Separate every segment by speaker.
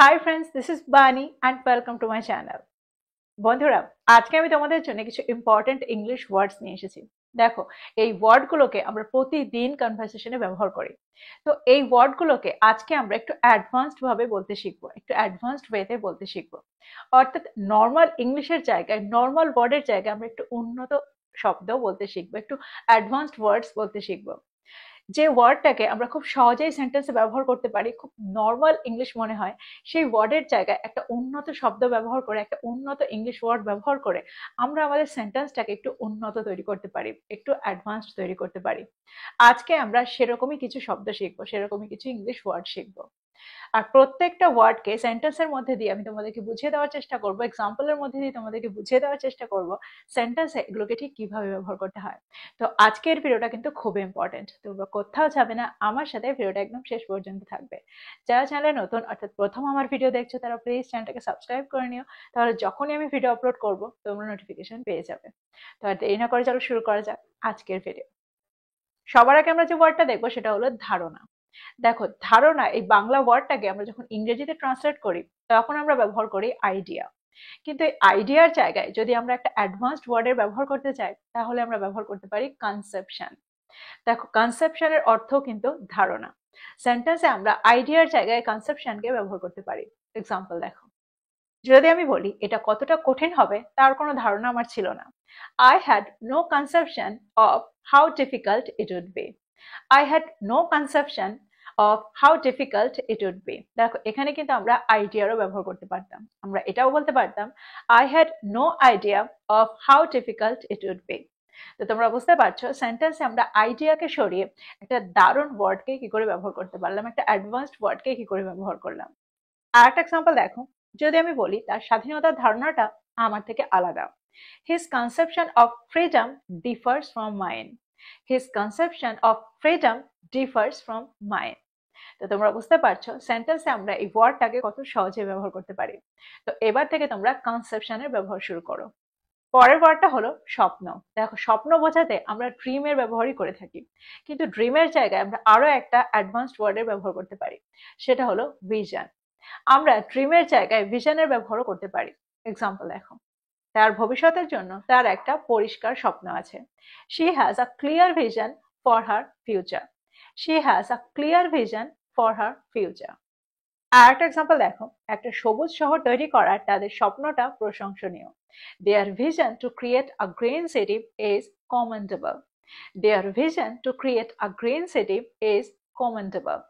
Speaker 1: Hi friends, this is বানি and welcome to my channel. বন্ধুরা, আজকে আমি তোমাদের জন্য কিছু ইম্পর্টেন্ট ইংলিশ ওয়ার্ডস নিয়ে এসেছি। দেখো, এই ওয়ার্ডগুলোকে আমরা প্রতিদিন কনভারসেশনে ব্যবহার করি। তো এই ওয়ার্ডগুলোকে আজকে আমরা একটু অ্যাডভান্সড ভাবে বলতে শিখবো, একটু অ্যাডভান্সড ওয়েতে বলতে শিখবো। অর্থাৎ নর্মাল ইংলিশের জায়গায়, নর্মাল ওয়ার্ডের জায়গায় আমরা একটু উন্নত শব্দ বলতে শিখবো, একটু অ্যাডভান্সড ওয়ার্ডস বলতে শিখবো। যে ওয়ার্ডটাকে আমরা খুব সহজেই সেন্টেন্সে ব্যবহার করতে পারি, খুব নর্মাল ইংলিশ মনে হয়, সেই ওয়ার্ডের জায়গায় একটা উন্নত শব্দ ব্যবহার করে, একটা উন্নত ইংলিশ ওয়ার্ড ব্যবহার করে আমরা আমাদের সেন্টেন্সটাকে একটু উন্নত তৈরি করতে পারি, একটু অ্যাডভান্সড তৈরি করতে পারি। আজকে আমরা সেরকমই কিছু শব্দ শিখবো, সেরকমই কিছু ইংলিশ ওয়ার্ড শিখবো। আর প্রত্যেকটা ওয়ার্ডকে সেন্টেন্সের মধ্যে দিয়ে আমি তোমাদেরকে বুঝিয়ে দেওয়ার চেষ্টা করবো, এক্সাম্পলের মধ্যে দিয়ে তোমাদেরকে বুঝিয়ে দেওয়ার চেষ্টা করবো সেন্টেন্সে এগুলোকে ঠিক কিভাবে ব্যবহার করতে হয়। তো আজকের ভিডিওটা কিন্তু খুব ইম্পর্টেন্ট, তোমরা কোথাও যাবে না, আমার সাথে ভিডিওটা একদম শেষ পর্যন্ত থাকবে। যারা চ্যানেলে নতুন, অর্থাৎ প্রথম আমার ভিডিও দেখছো, তারা প্লিজ চ্যানেলটাকে সাবস্ক্রাইব করে নিও, তাহলে যখনই আমি ভিডিও আপলোড করবো তোমরা নোটিফিকেশন পেয়ে যাবে। তো আর দেরি না করে চলো শুরু করা যাক আজকের ভিডিও। সবার আগে আমরা যে ওয়ার্ডটা দেখবো সেটা হলো ধারণা। দেখো, ধারণা এই বাংলা ওয়ার্ডটাকে আমরা যখন ইংরেজিতে ট্রান্সলেট করি তখন আমরা ব্যবহার করি আইডিয়া। কিন্তু এই আইডিয়ার জায়গায় যদি আমরা একটা অ্যাডভান্সড ওয়ার্ডের ব্যবহার করতে চাই তাহলে আমরা ব্যবহার করতে পারি কনসেপশন। দেখো, কনসেপশনের অর্থ কিন্তু ধারণা। সেন্টেন্সে আমরা আইডিয়ার জায়গায় কনসেপশনকে ব্যবহার করতে পারি। এক্সাম্পল দেখো, যদি আমি বলি এটা কতটা কঠিন হবে তার কোনো ধারণা আমার ছিল না। I had no conception of how difficult it would be. I had no conception of how difficult it would be. দেখো, এখানে কিন্তু আমরা আইডিয়ারও ব্যবহার করতে পারতাম, আমরা এটাও বলতে পারতাম I had no idea of how difficult it would be. তো তোমরা বুঝতে পারছো সেন্টেন্সে আমরা আইডিয়াকে সরিয়ে একটা দারুণ ওয়ার্ডকে কি করে ব্যবহার করতে পারলাম, একটা অ্যাডভান্সড ওয়ার্ডকে কি করে ব্যবহার করলাম। আর একটা এক্সাম্পল দেখো, যদি আমি বলি তার স্বাধীনতার ধারণাটা আমার থেকে আলাদা। His conception of freedom differs from mine. His conception of freedom differs from mine. তো তোমরা বুঝতে পারছো সেন্টেন্সে আমরা এই ওয়ার্ডটাকে কত সহজে ব্যবহার করতে পারি। তো এবার থেকে তোমরা কনসেপশনের ব্যবহার শুরু করো। পরের ওয়ার্ডটা হলো স্বপ্ন। দেখো, স্বপ্ন বোঝাতে আমরা ড্রিমের ব্যবহারই করে থাকি, কিন্তু ড্রিমের জায়গায় আমরা আরো একটা অ্যাডভান্সড ওয়ার্ডের ব্যবহার করতে পারি, সেটা হলো ভিশন। আমরা ড্রিমের জায়গায় ভিশনের ব্যবহারও করতে পারি। এক্সাম্পল দেখো, তার ভবিষ্যতের জন্য তার একটা পরিষ্কার স্বপ্ন আছে। She has a clear vision for her future. She has a clear vision for her future. আর একটা এক্সাম্পল দেখো, একটা সবুজ শহর তৈরি করার তাদের স্বপ্নটা প্রশংসনীয়। Their vision to create a green city is commendable. Their vision to create a green city is commendable.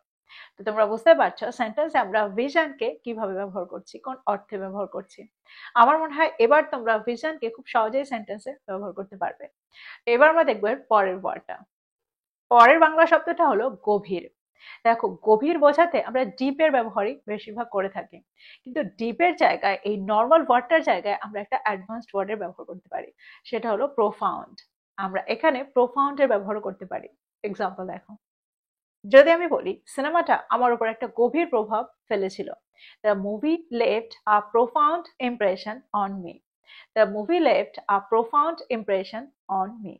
Speaker 1: তো তোমরা বুঝতে পারছো সেন্টেন্সে আমরা ভিশনকে কিভাবে ব্যবহার করছি, কোন অর্থে ব্যবহার করছি। আমার মনে হয় এবার তোমরা ভিশনকে খুব সহজেই সেন্টেন্সে ব্যবহার করতে পারবে। এবার আমরা দেখবো এর পরের ওয়ার্ডটা। পরের বাংলা শব্দটা হলো গভীর। দেখো, গভীর বোঝাতে আমরা ডিপের ব্যবহারই বেশিরভাগ করে থাকি, কিন্তু ডিপের জায়গায় এই নর্মাল ওয়ার্ডটার জায়গায় আমরা একটা অ্যাডভান্সড ওয়ার্ডের ব্যবহার করতে পারি, সেটা হলো প্রোফাউন্ড। আমরা এখানে প্রোফাউন্ডের ব্যবহার করতে পারি। এক্সাম্পল দেখো, যদি আমি বলি সিনেমাটা আমার উপর একটা গভীর প্রভাব ফেলেছিল। The movie left a profound impression on me. The movie left a profound impression on me.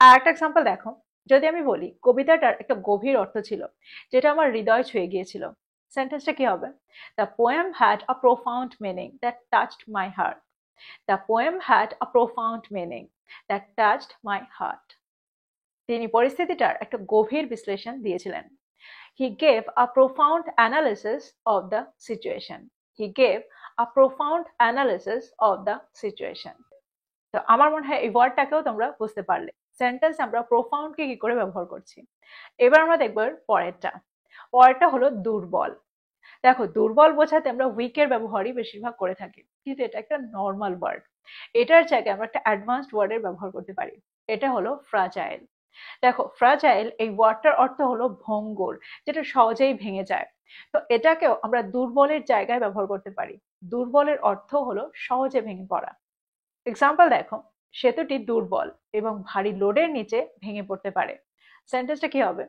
Speaker 1: আর একটা এক্সাম্পল দেখো, যদি আমি বলি কবিতাটার একটা গভীর অর্থ ছিল যেটা আমার হৃদয় ছুঁয়ে গিয়েছিল। সেন্টেন্সটা কি হবে? The poem had a profound meaning that touched my heart. The poem had a profound meaning that touched my heart. তিনি পরিস্থিতিটার একটা গভীর বিশ্লেষণ দিয়েছিলেন। He gave a profound analysis of the situation. He gave a profound analysis of the situation. তো আমার মনে হয় এই ওয়ার্ডটাকেও তোমরা বুঝতে পারলে সেন্টেন্স আমরা প্রোফাউন্ডকে কি করে ব্যবহার করছি। এবার আমরা দেখবো পরেরটা। পরেরটা হলো দুর্বল। দেখো, দুর্বল বোঝাতে আমরা উইকের ব্যবহারই বেশিরভাগ করে থাকি, কিন্তু এটা একটা নর্মাল ওয়ার্ড। এটার জায়গায় আমরা একটা অ্যাডভান্সড ওয়ার্ডের ব্যবহার করতে পারি, এটা হলো ফ্রাজাইল। দেখো, ফ্রাজাইল এই ওয়ার্ডটার অর্থ হলো ভঙ্গুর, যেটা সহজেই ভেঙে যায়। তো এটাকেও আমরা দুর্বলের জায়গায় ব্যবহার করতে পারি। দুর্বলের অর্থ হলো সহজে ভেঙে পড়া। এক্সাম্পল দেখো, সেতুটি দুর্বল এবং ভারী লোডের নিচে ভেঙে পড়তে পারে। সেন্টেন্সটা কি হবে?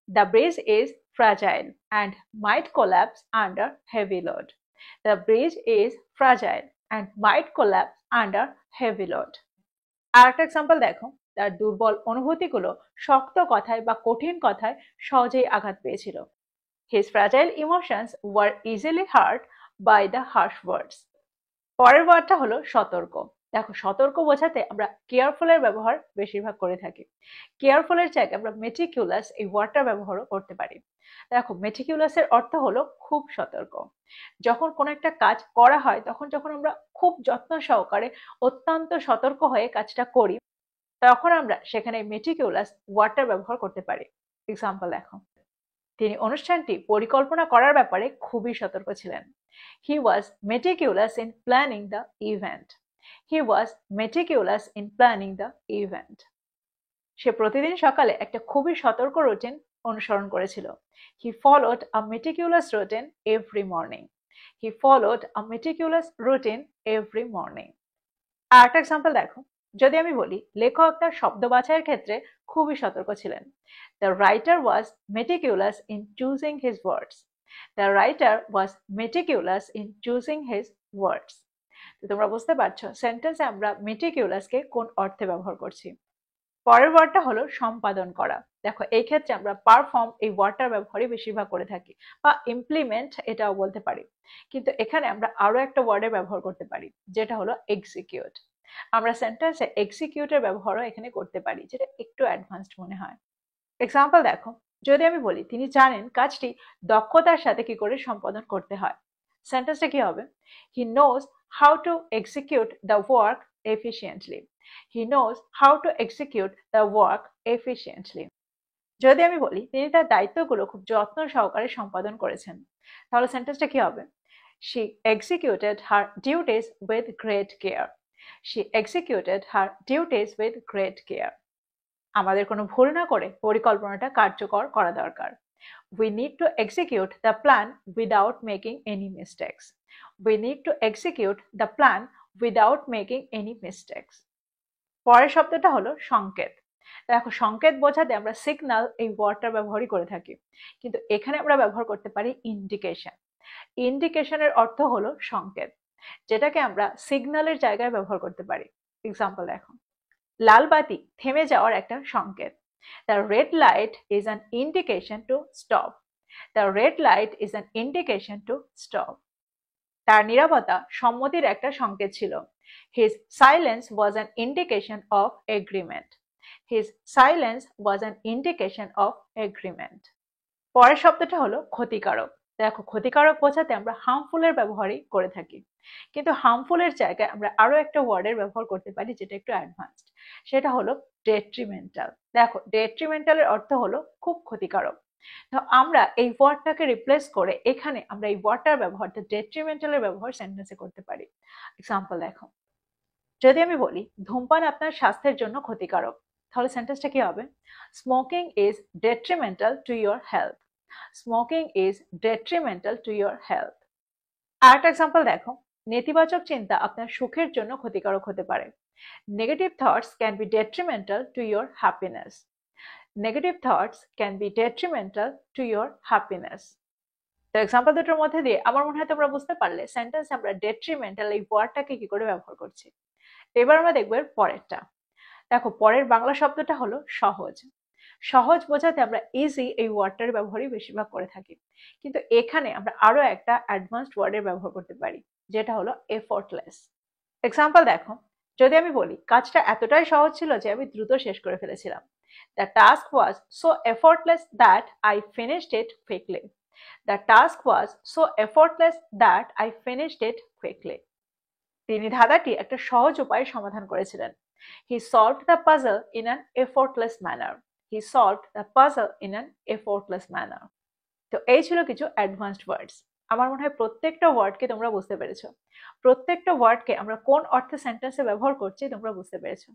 Speaker 1: The bridge is fragile and might collapse under heavy load. The bridge is fragile and might collapse under heavy load. আর একটা এক্সাম্পল দেখো, তার দুর্বল অনুভূতিগুলো শক্ত কথায় বা কঠিন কথায় সহজেই আঘাত পেয়েছিল। His fragile emotions were easily hurt by the harsh words. পরের ওয়ার্ডটা হলো সতর্ক। দেখো, সতর্ক বোঝাতে আমরা কেয়ারফুল এর ব্যবহার বেশিরভাগ করে থাকি। কেয়ারফুল এর জায়গায় আমরা মেটিকুলাস এই ওয়ার্ডটা ব্যবহারও করতে পারি। দেখো, মেটিকুলাস এর অর্থ হলো খুব সতর্ক। যখন কোনো একটা কাজ করা হয় তখন যখন আমরা খুব যত্ন সহকারে অত্যন্ত সতর্ক হয়ে কাজটা করি, তখন আমরা সেখানে মেটিকুলাস ওয়ার্ডটা ব্যবহার করতে পারি। এক্সাম্পল দেখো, তিনি অনুষ্ঠানটি পরিকল্পনা করার ব্যাপারে খুবই সতর্ক ছিলেন। He was meticulous in planning the event. He was meticulous in planning the event. সে প্রতিদিন সকালে একটা খুবই সতর্ক রুটিন অনুসরণ করেছিল। He followed a meticulous routine every morning. He followed a meticulous routine every morning. আরেকটা এক্সাম্পল দেখো, যদি আমি বলি লেখক তার শব্দ বাছাইয়ের ক্ষেত্রে খুবই সতর্ক ছিলেন। The writer was meticulous in choosing his words. The writer was meticulous in choosing his words. তো তোমরা বুঝতে পারছো সেন্টেন্সে আমরা মেটিকিউলাসকে কোন অর্থে ব্যবহার করছি। পরের ওয়ার্ডটা হলো সম্পাদন করা। দেখো, এই ক্ষেত্রে আমরা পারফর্ম এই ওয়ার্ডটার ব্যবহারই বেশিরভাগ করে থাকি, বা ইমপ্লিমেন্ট এটাও বলতে পারি। কিন্তু এখানে আমরা আরো একটা ওয়ার্ডের ব্যবহার করতে পারি, যেটা হলো এক্সিকিউট। আমরা সেন্টেন্সে এক্সিকিউটের ব্যবহারও এখানে করতে পারি, যেটা একটু অ্যাডভান্সড মনে হয়। এক্সাম্পল দেখো, যদি আমি বলি তিনি জানেন কাজটি দক্ষতার সাথে কি করে সম্পাদন করতে হয়, সেন্টেন্সটা কি হবে? He knows how to execute the work efficiently. He knows how to execute the work efficiently. যদি আমি বলি তিনি তার দায়িত্বগুলো খুব যত্ন সহকারে সম্পাদন করেছেন, তাহলে সেন্টেন্সটা কি হবে? She executed her duties with great care. She executed her duties with great care. আমাদের কোনো ভুল না করে পরিকল্পনাটা কার্যকর করা দরকার। We need to execute the plan without making any mistakes. We need to execute the plan without making any mistakes. পরের শব্দটা হলো সংকেত। দেখো, সংকেত বোঝাতে আমরা সিগন্যাল এই ওয়ার্ডটা ব্যবহারই করে থাকি, কিন্তু এখানে আমরা ব্যবহার করতে পারি ইন্ডিকেশন। ইন্ডিকেশনের অর্থ হলো সংকেত, যেটাকে আমরা সিগন্যালের জায়গায় ব্যবহার করতে পারি। এক্সাম্পল দেখো, লাল বাতি থেমে যাওয়ার একটা সংকেত। The red light is an indication to stop. The red light is an indication to stop. তার নীরবতা সম্মতির একটা সংকেত ছিল। His silence was an indication of agreement. His silence was an indication of agreement. পরের শব্দটা হলো ক্ষতিকারক। দেখো, ক্ষতিকারক বোঝাতে আমরা হার্মফুল এর ব্যবহারই করে থাকি, কিন্তু হার্মফুল এর জায়গায় আমরা আরো একটা ওয়ার্ডের ব্যবহার করতে পারি, যেটা একটু অ্যাডভান্সড। সেটা হলো ডেট্রিমেন্টাল। দেখো, ডেট্রিমেন্টাল এর অর্থ হলো খুব ক্ষতিকারক। তো আমরা এই ওয়ার্ডটাকে রিপ্লেস করে এখানে আমরা এই ওয়ার্ডটার ব্যবহারটা ডেট্রিমেন্টাল এর ব্যবহার সেন্টেন্সে করতে পারি। এক্সাম্পল দেখো, যদি আমি বলি ধূমপান আপনার স্বাস্থ্যের জন্য ক্ষতিকারক, তাহলে সেন্টেন্সটা কি হবে? Smoking is detrimental to your health. Smoking is detrimental to your health. আরেকটা এক্সাম্পল দেখো, নেতিবাচক চিন্তা আপনার সুখের জন্য ক্ষতিকারক হতে পারে। Negative thoughts can be detrimental to your happiness. Negative thoughts can be detrimental to your happiness. তো এক্সাম্পল দুটোর মধ্যে দিয়ে আমার মনে হয় তোমরা বুঝতে পারলে সেন্টেন্স আমরা ডেট্রিমেন্টাল এই ওয়ার্ডটাকে কি করে ব্যবহার করছি। এবার আমরা দেখবো এর পরেরটা। দেখো, পরের বাংলা শব্দটা হলো সহজ। সহজ বোঝাতে আমরা ইজি এই ওয়ার্ডটার ব্যবহারই বেশিরভাগ করে থাকি, কিন্তু এখানে আমরা আরো একটা অ্যাডভান্সড ওয়ার্ডের ব্যবহার করতে পারি, যেটা হলো এফোর্টলেস। এক্সাম্পল দেখো, যদি আমি বলি কাজটা এতটাই সহজ ছিল যে আমি দ্রুত শেষ করে ফেলেছিলাম। The task was so effortless that I finished it quickly. The task was so effortless that I finished it quickly. তিনি ধাঁধাটি একটা সহজ উপায়ে সমাধান করেছিলেন। He solved the puzzle in an effortless manner. He solved the puzzle in an effortless manner. তো এই ছিল কিছু অ্যাডভান্সড ওয়ার্ডস। আমার মনে হয় প্রত্যেকটা ওয়ার্ডকে তোমরা বুঝতে পেরেছো। প্রত্যেকটা ওয়ার্ডকে আমরা কোন অর্থে সেন্টেন্সে ব্যবহার করছি তোমরা বুঝতে পেরেছো।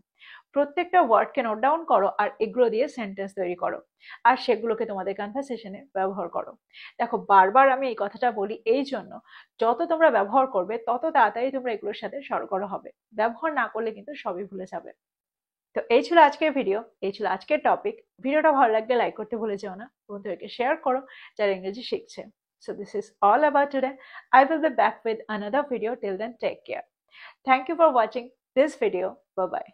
Speaker 1: প্রত্যেকটা ওয়ার্ডকে নোট ডাউন করো আর এগুলো দিয়ে সেন্টেন্স তৈরি করো, আর সেগুলোকে তোমাদের কনভারসেশনে ব্যবহার করো। দেখো, বারবার আমি এই কথাটা বলি এই জন্য, যত তোমরা ব্যবহার করবে তত তাড়াতাড়ি তোমরা এগুলোর সাথে সরগর হবে। ব্যবহার না করলে কিন্তু সবই ভুলে যাবে। তো এই ছিল আজকের ভিডিও, এই ছিল আজকের টপিক। ভিডিওটা ভালো লাগলে লাইক করতে ভুলে যেও না, বন্ধুদেরকে শেয়ার করো যারা ইংরেজি শিখছে। So this is all about today. I will be back with another video. Till then, take care. Thank you for watching this video. Bye bye.